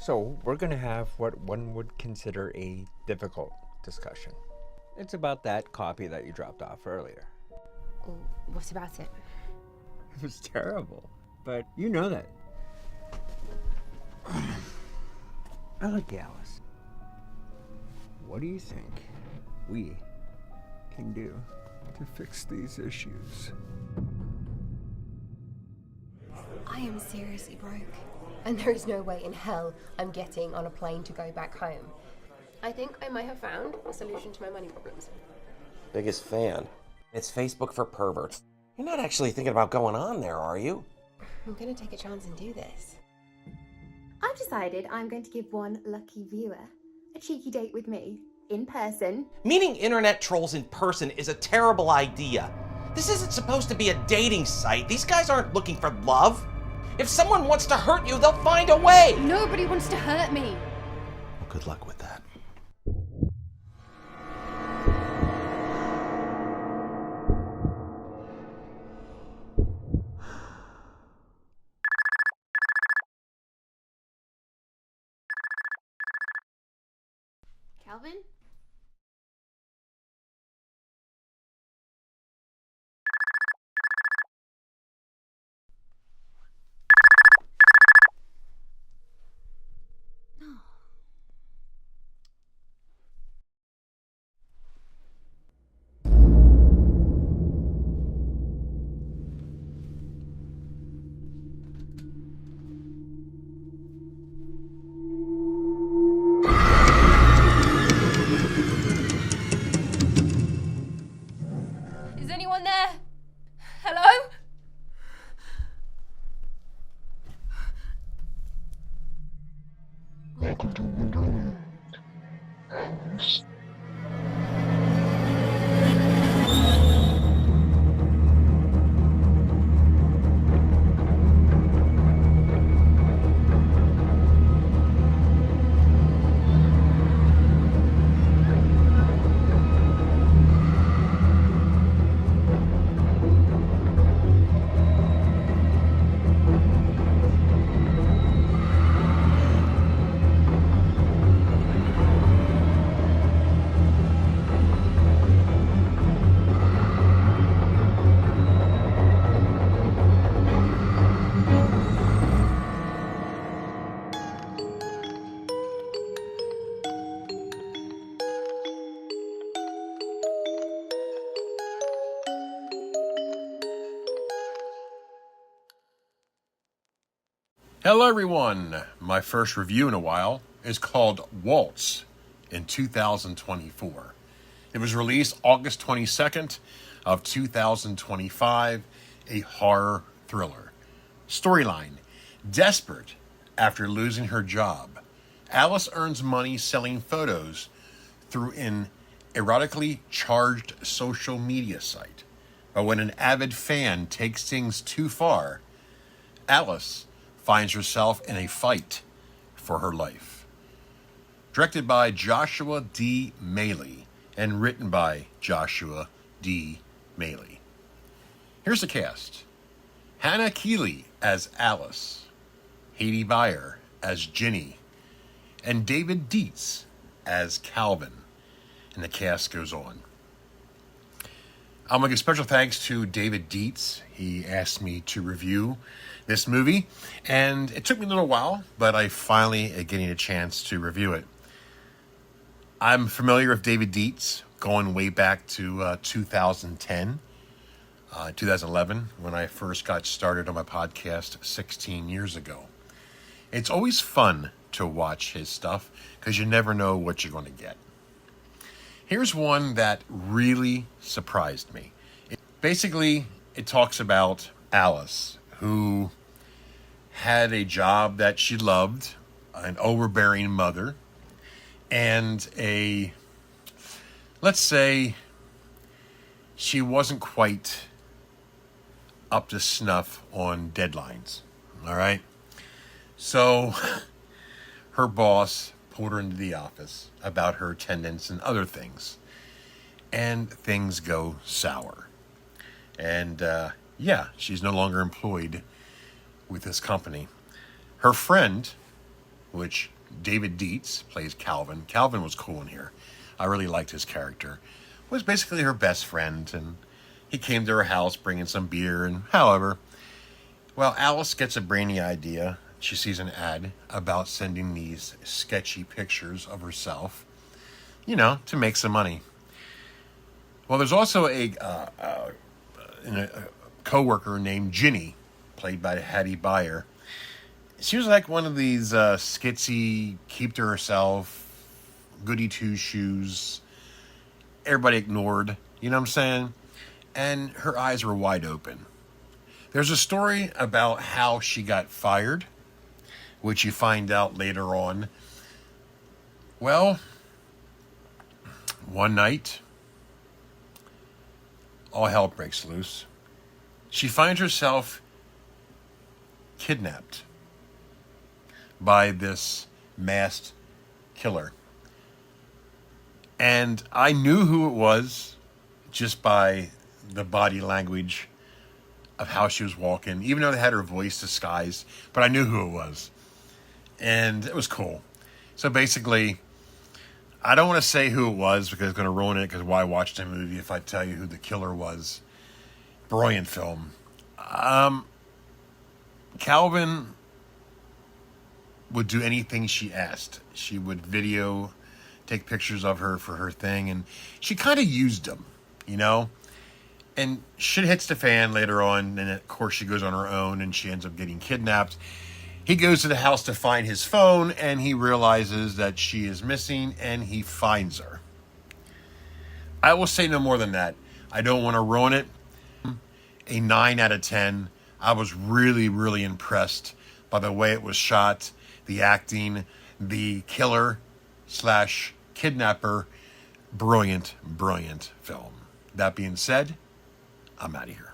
So we're going to have what one would consider a difficult discussion. It's about that copy that you dropped off earlier. Oh, what about it? It was terrible, but you know that. I like Alice. What do you think we can do to fix these issues? I am seriously broke. And there is no way in hell I'm getting on a plane to go back home. I think I might have found a solution to my money problems. Biggest fan. It's Facebook for perverts. You're not actually thinking about going on there, are you? I'm gonna take a chance and do this. I've decided I'm going to give one lucky viewer a cheeky date with me, in person. Meeting internet trolls in person is a terrible idea. This isn't supposed to be a dating site. These guys aren't looking for love. If someone wants to hurt you, they'll find a way. Nobody wants to hurt me. Well, good luck with that. Calvin? Is anyone there? Hello? Welcome to Wonderland. Alice. Hello everyone, my first review in a while is called Waltz in 2024. It was released August 22nd of 2025, a horror thriller. Storyline: desperate after losing her job, Alice earns money selling photos through an erotically charged social media site. But when an avid fan takes things too far, Alice finds herself in a fight for her life. Directed by Joshua D. Maley and written by Joshua D. Maley. Here's the cast. Hannah Keeley as Alice, Hattie Baier as Ginny, and David Dietz as Calvin. And the cast goes on. I'm going to give special thanks to David Dietz. He asked me to review this movie, and it took me a little while, but I finally am getting a chance to review it. I'm familiar with David Dietz, going way back to 2010, 2011, when I first got started on my podcast 16 years ago. It's always fun to watch his stuff, because you never know what you're going to get. Here's one that really surprised me. Basically, it talks about Alice, who had a job that she loved, an overbearing mother, and let's say, she wasn't quite up to snuff on deadlines, all right? So, her boss pulled her into the office about her attendance and other things, and things go sour. And she's no longer employed with this company. Her friend, which David Dietz plays Calvin. Calvin was cool in here. I really liked his character. Was basically her best friend, and he came to her house bringing some beer. And however, well, Alice gets a brainy idea. She sees an ad about sending these sketchy pictures of herself, to make some money. Well, there's also a co-worker named Ginny, played by Hattie Baier. She was like one of these skitsy, keep to herself, goody two-shoes, everybody ignored, you know what I'm saying? And her eyes were wide open. There's a story about how she got fired, which you find out later on. Well, one night, all hell breaks loose. She finds herself kidnapped by this masked killer. And I knew who it was just by the body language of how she was walking, even though they had her voice disguised, but I knew who it was. And it was cool. So basically, I don't want to say who it was because it's going to ruin it, because why watch the movie if I tell you who the killer was. Brilliant film. Calvin would do anything she asked. She would take pictures of her for her thing, and she kind of used them, And shit hits the fan later on, and of course she goes on her own, and she ends up getting kidnapped. He goes to the house to find his phone, and he realizes that she is missing, and he finds her. I will say no more than that. I don't want to ruin it. A 9 out of 10. I was really, really impressed by the way it was shot, the acting, the killer/kidnapper. Brilliant, brilliant film. That being said, I'm out of here.